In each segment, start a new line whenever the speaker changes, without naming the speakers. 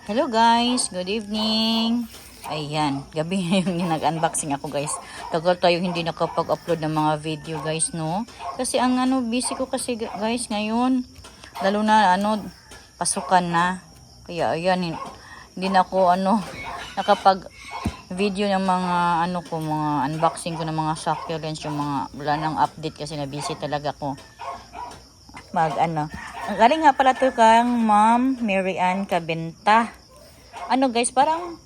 Hello guys, good evening. Ayan, gabi ngayon nag-unboxing ako guys. Tagal tayo hindi nakapag-upload ng mga video guys, no? Kasi ang busy ko kasi guys ngayon. Lalo na pasukan na. Kaya ayan, hindi na ako nakapag video ng mga mga unboxing ko ng mga succulents, yung mga wala nang update kasi na busy talaga ako. Galing nga pala to kang Ma'am Mary Ann Cabenta. Guys, parang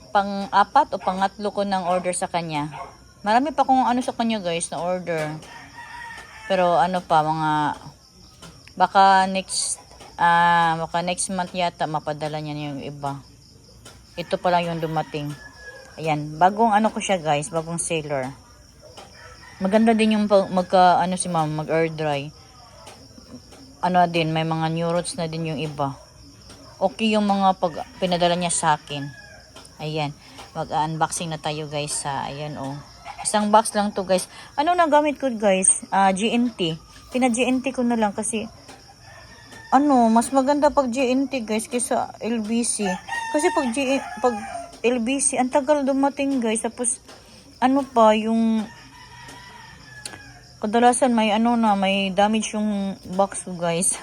pang-apat o pangatlo ko ng order sa kanya. Marami pa kung sa kanya guys na order. Pero baka next month yata mapadala niya yung iba. Ito pa lang yung dumating. Ayan, bagong ko siya guys, bagong seller. Maganda din yung si Ma'am mag-air dry. May mga new roots na din yung iba. Okay yung mga pag pinadala niya sa akin. Ayan, mag-unboxing na tayo guys sa ayan Isang box lang to guys. Na gamit ko guys? GNT. Pina-GNT ko na lang kasi mas maganda pag GNT guys kaysa LBC. Kasi pag LBC ang tagal dumating guys. Tapos yung kadalasan may may damage yung box ko guys.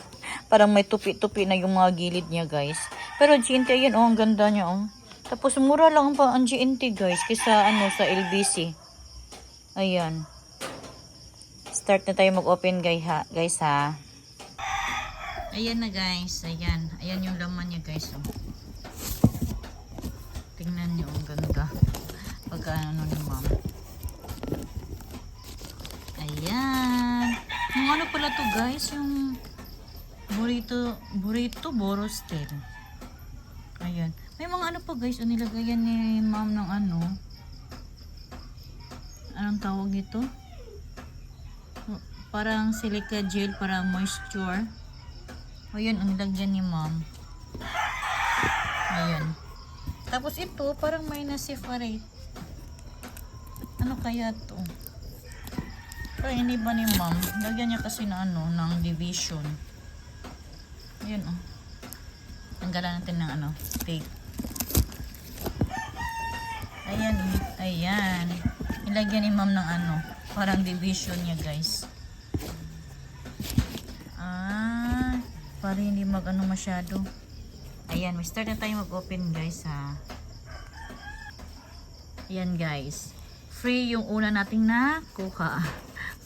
Parang may tupi-tupi na yung mga gilid niya guys. Pero GNT ayan ang ganda niya Tapos mura lang pa ang GNT guys kaysa sa LBC. Ayan. Start na tayo mag-open guys ha. Ayan na guys. Ayan. Ayan yung laman niya guys Tingnan niyo ang ganda. Pagka ni Ma'am. Ayan. Yung pala to guys, yung burrito borostel. Ayan. May mga pa guys, nilagayan ni Ma'am ng anong tawag dito? Parang silica gel para moisture. Ayan, nilagyan ni Ma'am. Ayan. Tapos ito, parang may na-separate. Ano kaya to? Pero hindi ba ni Ma'am? Lagyan niya kasi na ng division. Ayan Tanggalan natin ng tape. Ayan Ayan. Ilagyan ni Ma'am ng parang division niya guys. Para hindi masyado. Ayan, may start na tayo mag-open guys ha. Ayan guys. Free yung una nating nakuha.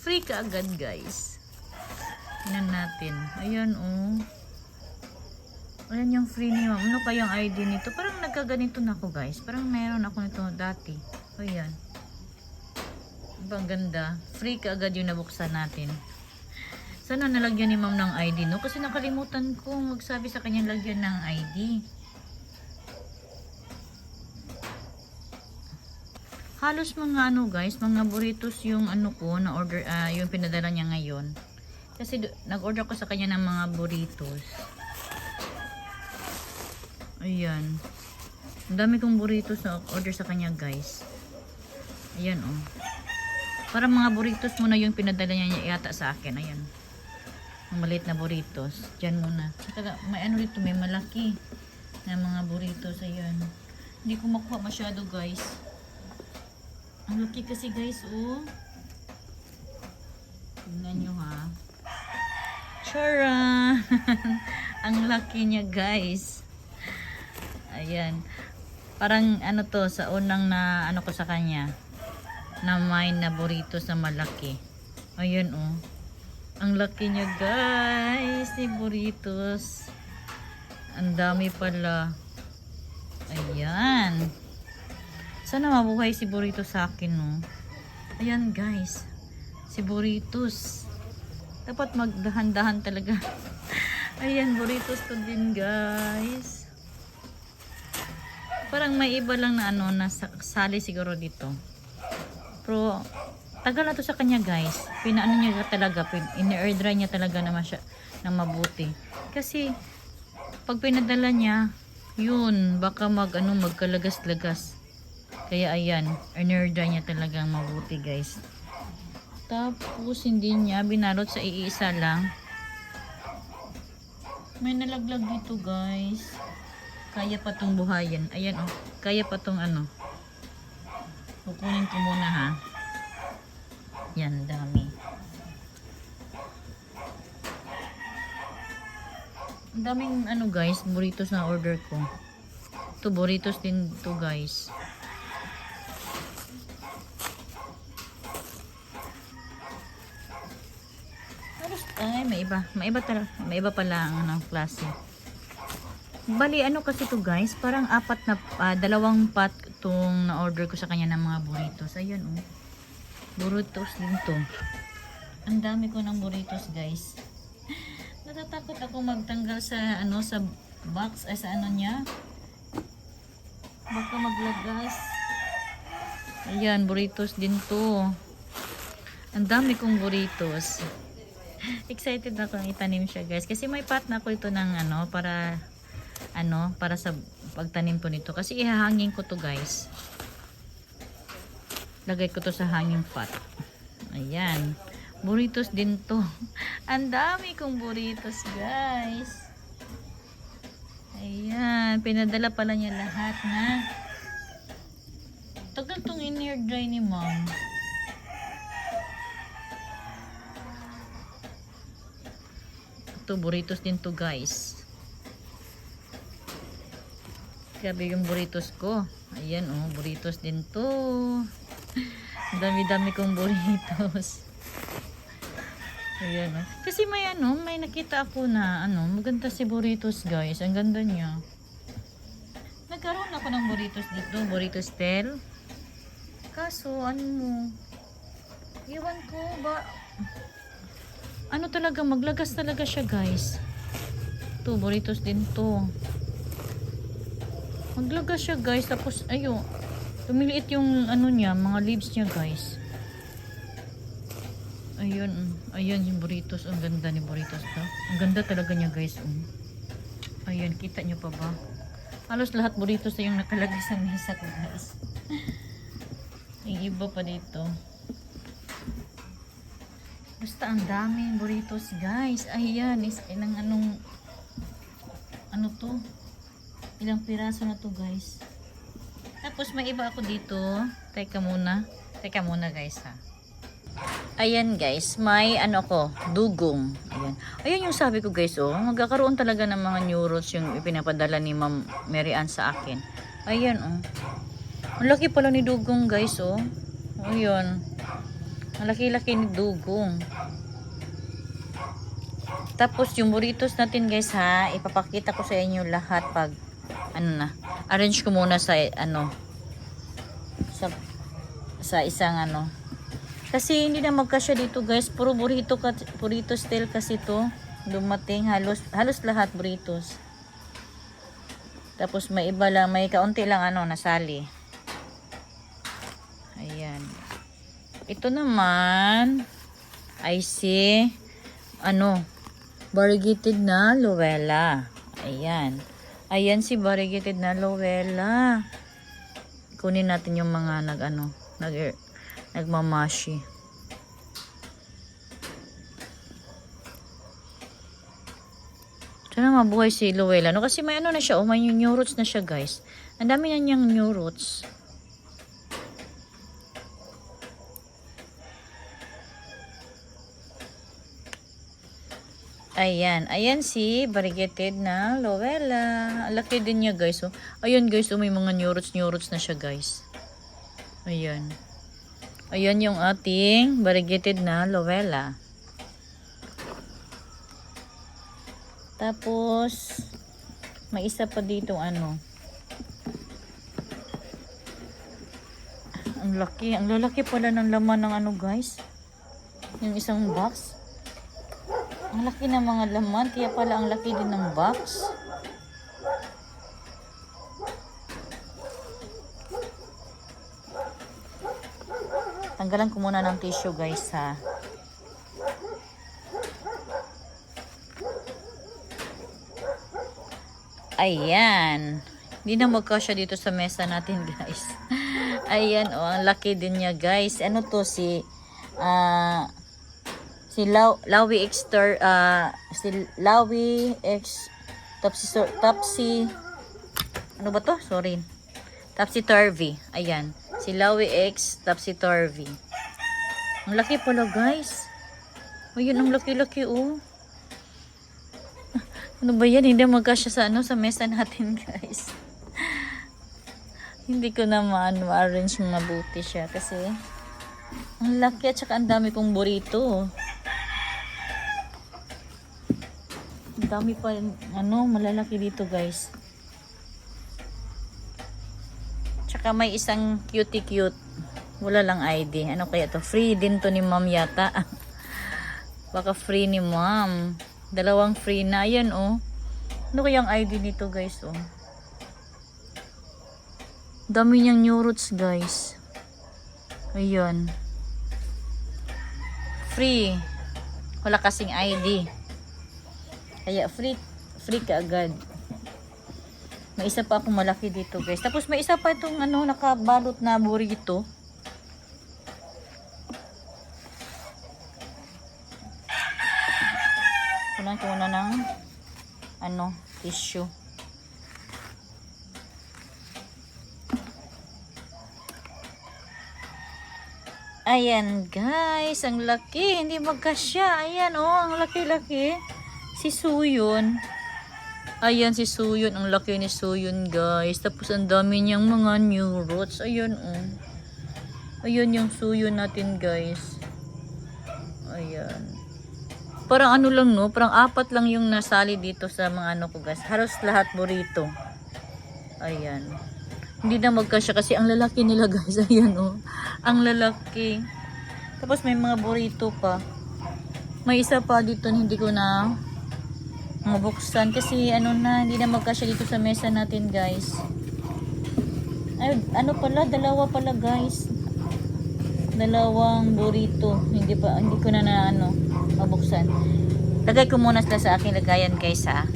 Free ka agad guys. Tingnan natin. Ayan Ayan yung free ni Ma'am. Ano kayang ID nito? Parang nagkaganito na ako guys. Parang meron ako nito dati. Ayan. Ang ganda. Free ka agad yung nabuksan natin. Sana nalagyan ni Ma'am ng ID no? Kasi nakalimutan kong magsabi sa kanya lagyan ng ID. Halos mga guys, mga burritos yung ko na order, yung pinadala niya ngayon. Kasi nag-order ko sa kanya ng mga burritos. Ayan. Ang dami kong burritos na order sa kanya guys. Ayan Para mga burritos muna yung pinadala niya yata sa akin. Ayan. Ang maliit na burritos. Diyan muna. May dito, may malaki na mga burritos. Ayan. Hindi ko makuha masyado guys. Ang laki kasi guys Tingnan nyo ha. Tara! Ang laki niya guys. Ayan. Parang to sa unang na ko sa kanya. Na may na burritos na malaki. Ayan Ang laki niya guys. Ni burritos. Ang dami pala. Ayan. Sana mabuhay si burritos sa akin Ayan guys. Si burritos. Dapat magdahan-dahan talaga. Ayan, burritos to din guys. Parang may iba lang na na sali siguro dito. Pero tagal na to sa kanya guys. Pinaano niya talaga, in-air dry niya talaga naman siya ng mabuti. Kasi pag pinadala niya, yun, baka magkalagas-lagas. Kaya ayan, in-air dry niya talagang mabuti guys. Tapos hindi niya binalot sa iisa lang. May nalaglag dito guys. Kaya pa tong buhayin. Ayan oh. Kaya pa tong ano. Kukunin ko muna ha. Yan, dami. Ang daming ano guys, burritos na order ko. Ito burritos din to guys. Ay, may iba. May iba talaga. May iba pala ang anong klase. Bali, ano kasi to guys, parang apat na, dalawang pot itong na-order ko sa kanya ng mga burritos. Ayun oh. Burritos din to. Ang dami ko ng burritos guys. Natatakot ako magtanggal sa, ano, sa box, ay sa ano niya. Baka maglagas. Ayan, burritos din to. Ang dami kong burritos. Excited ako itanim siya guys. Kasi may pot na ako ito ng ano, para sa pagtanim ko nito. Kasi ihahangin ko to guys. Lagay ko to sa hanging pot. Ayan. Burritos din to. Ang dami kong burritos guys. Ayan. Pinadala pala niya lahat na. Tagal tong in-air dry ni mom. Ito burritos din to guys. Grabe yung burritos ko. Ayan oh, burritos din to. Dami-dami kong burritos. Ayan oh. Kasi may ano, may nakita ako na ano, maganda si burritos guys. Ang ganda niya. Nagkaroon ako ng burritos dito, burritos tel. Kaso ano mo? Iwan ko ba? Ano talaga, maglagas talaga siya guys. To burritos din to. Maglagas siya guys, tapos ayo, tumiliit yung ano niya, mga leaves niya guys. Ayun, ayun yung burritos. Ang ganda ni burritos to. Ang ganda talaga niya guys. Ayun, kita niyo pa ba? Halos lahat burritos na yung nakalagay sa mesa ko guys. Yung iba pa dito. Basta ang daming burritos guys. Ayan, ilang anong ano to? Ilang piraso na to guys. Tapos may iba ako dito. Teka muna guys ha. Ayan guys, may ano ko, dugong. Ayan. Ayan yung sabi ko guys oh. Magkakaroon talaga ng mga new roots yung ipinapadala ni Ma'am Mary Ann sa akin. Ayan oh. Ang laki pala ni dugong guys oh. Ayan. Ang laki-laki ni dugong. Tapos yung burritos natin guys ha, ipapakita ko sa inyo lahat pag ano na, arrange ko muna sa ano sa isang ano. Kasi hindi na magkasya dito guys, puro burrito style kasi to. Dumating halos lahat burritos. Tapos may iba lang, may kaunti lang ano nasali. Ayan. Ito naman ay si ano, variegated na Luella. Ayan. Ayan si variegated na Luella. Kunin natin yung mga nagmamashi. Sana mabuhay si Luella. No, kasi may ano na siya. May new roots na siya guys. Ang dami na niyang new roots. Ayan. Ayan si variegated na Luella. Laki din niya guys. Oh. Ayan guys. Oh, may mga new roots na siya guys. Ayan. Ayan yung ating variegated na Luella. Tapos may isa pa dito ano. Ang laki. Ang lalaki pala ng laman ng ano guys. Yung isang box. Ang laki ng mga laman, kaya pala ang laki din ng box. Tanggalan ko muna ng tissue guys ha. Ayan. Hindi na magkasya dito sa mesa natin guys. Ayan oh, ang laki din niya guys. Ano to si Lawi X Topsy Ano ba to? Sorry. Topsy-turvy. Ayan. Si Lawi X Topsy-turvy. Ang laki pala guys. Ayun, ang laki-laki oh. Ano ba yan? Hindi magkasya sa ano, sa mesa natin guys. Hindi ko na ma-arrange mabuti siya kasi ang laki at saka ang dami kong burrito. Ang dami pa ano, malalaki dito guys. Tsaka may isang cutie cute. Wala lang ID. Ano kaya to? Free din to ni ma'am yata. Baka free ni ma'am. Dalawang free na. Ayan oh. Ano kaya ang ID nito guys oh. Dami niyang new roots guys. Ayan. Free. Wala kasing ID. Kaya free ka agad. May isa pa akong malaki dito guys. Tapos may isa pa itong ano, nakabalot na burrito. Kunan ko muna ng ano, tissue. Ayan guys, ang laki. Hindi magkasya. Ayan oh, ang laki-laki. Si Suyon. Ayan si Suyon. Ang laki ni Suyon guys. Tapos ang dami niyang mga new roots. Ayan oh. Ayan yung Suyon natin guys. Ayan. Parang ano lang no. Parang 4 lang yung nasali dito sa mga ano ko guys. Halos lahat burrito. Ayan. Hindi na magkasya kasi ang lalaki nila guys. Ayan oh. Ang lalaki. Tapos may mga burrito pa. May isa pa dito hindi ko na mabuksan kasi ano na, hindi na magkasya dito sa mesa natin guys. Ay, ano pala, dalawa pala guys. Dalawang burrito. Hindi ko na ano, mabuksan. Lagay ko muna sila sa aking lagayan guys ha.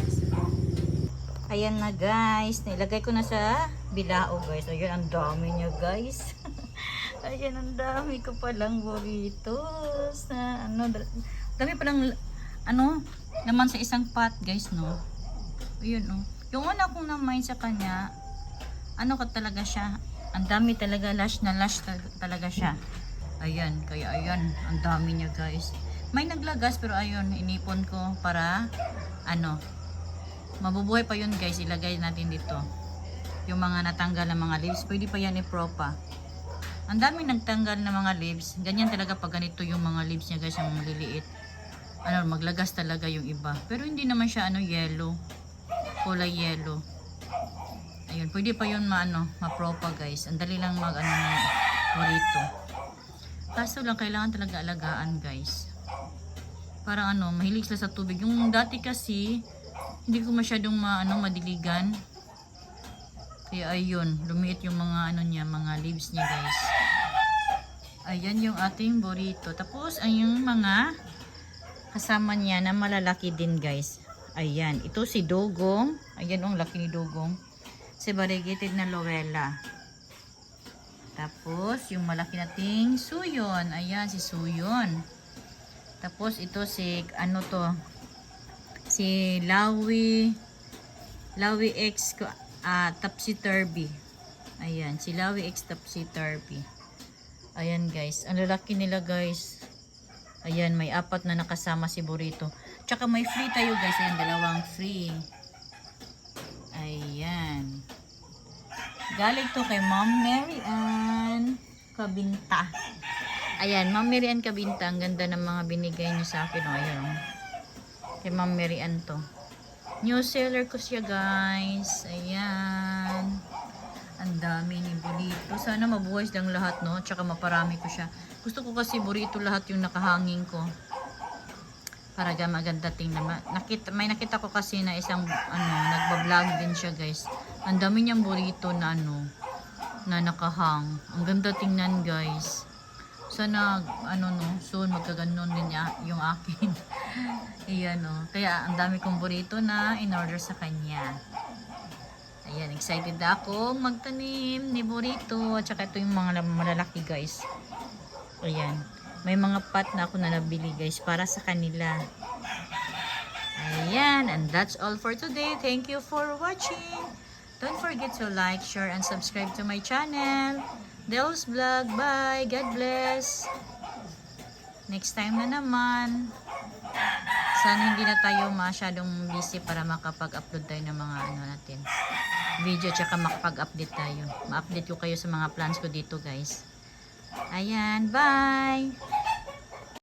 Ayan na guys. Nilagay ko na sa bilao guys. Ayan, ang dami niya guys. Ayan, ang dami ko palang burritos. Na, ano, dami palang ano, naman sa isang pot guys no. Ayun oh. Yung una kong namain sa kanya, ano ka talaga siya. Ang dami talaga, lash talaga siya. Ayan, kaya ayan, ang dami niya guys. May naglagas pero ayun, inipon ko para ano, mabubuhay pa yun guys. Ilagay natin dito yung mga natanggal na mga leaves. Pwede pa yan i-propa. Ang dami nagtanggal na mga leaves. Ganyan talaga pag ganito yung mga leaves niya guys, yung maliliit. Ano, maglagas talaga yung iba. Pero hindi naman siya ano, yellow. Kulay yellow. Ayun, pwede pa yun ma-propa guys. Ang dali lang mag ano burrito. Kaso lang kailangan talaga alagaan guys. Parang ano, mahilig sila sa tubig. Yung dati kasi hindi ko masyadong madiligan. Kaya ayun, lumiit yung mga ano niya, mga leaves niya guys. Ayan yung ating burrito. Tapos ay yung mga kasama niya na malalaki din guys. Ayan, ito si Dugong. Ayan ang laki ni Dugong. Si variegated na Lowella. Tapos yung malaki nating Suyon. Ayan si Suyon. Tapos ito si ano to? Si Lawi X Topsy-turvy. Ayan, si Lawi X Topsy-turvy. Ayan guys, ang lalaki nila guys. Ayan, may 4 na nakasama si burrito. Tsaka may free tayo guys. Ayan, dalawang free. Ayan. Galing to kay Ma'am Mary Ann Kabinta. Ayan, Ma'am Mary Ann Kabinta. Ang ganda ng mga binigay niyo sa akin. O, ayan. Kay Ma'am Mary Ann to. New seller ko siya guys. Ayan. Ang dami ni burrito. Sana mabuhay lang lahat no. Tsaka maparami ko siya. Gusto ko kasi burrito lahat yung nakahanging ko. Para maganda tingnan. May nakita ko kasi na isang nagba-vlog din siya guys. Ang dami niyang burrito na na nakahang. Ang ganda tingnan guys. Sana soon magkaganon din yung akin. Ayan oh. Kaya ang dami kong burrito na in-order sa kanya. Ayan, excited akong magtanim ni burrito. At saka ito yung mga malalaki guys. Ayan. May mga pot na ako na nabili guys para sa kanila. Ayan. And that's all for today. Thank you for watching. Don't forget to like, share, and subscribe to my channel. Del's Vlog. Bye. God bless. Next time na naman. Sana hindi na tayo masyadong busy para makapag-upload tayo ng mga ano natin. Video, tsaka makapag-update tayo. Ma-update ko kayo sa mga plans ko dito, guys. Ayan. Bye.